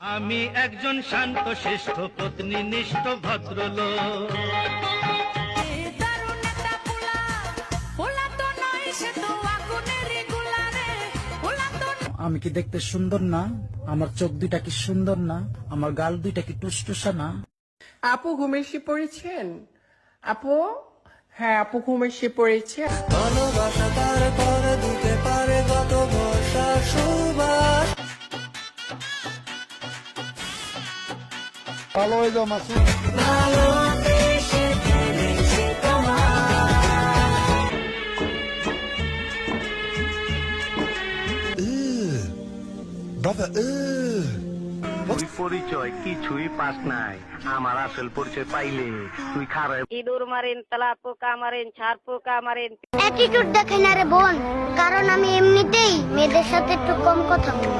আমি একজন শান্ত শিষ্ট পত্নীনিষ্ঠ ভদ্রলোক। আমি কি দেখতে সুন্দর না? আমার চোখ দুইটা কি সুন্দর না? আমার গাল দুইটা কি টুসটুসা না? আপু ঘুম এসে পড়েছেন? আপু, হ্যাঁ আপু ঘুম এসে পড়েছে। ভালোবাসা তারপর দিতে পারে কত বর্ষা সুবাস। ভালো হয়ে যাও মাসুদ। ভালোবেসে ফেলেছি Brother, তুই পরিচয় কিছুই পাস নাই, আমার আসল পরিচয় পাইলে তুই খারাপ। ইঁদুর মারেন, তেলা পোকা মারেন, ছাড় পোকা মারেন। অ্যাটিটিউড দেখাই না রে বোন, কারণ আমি এমনিতেই মেয়েদের সাথে একটু কম কথা বলি।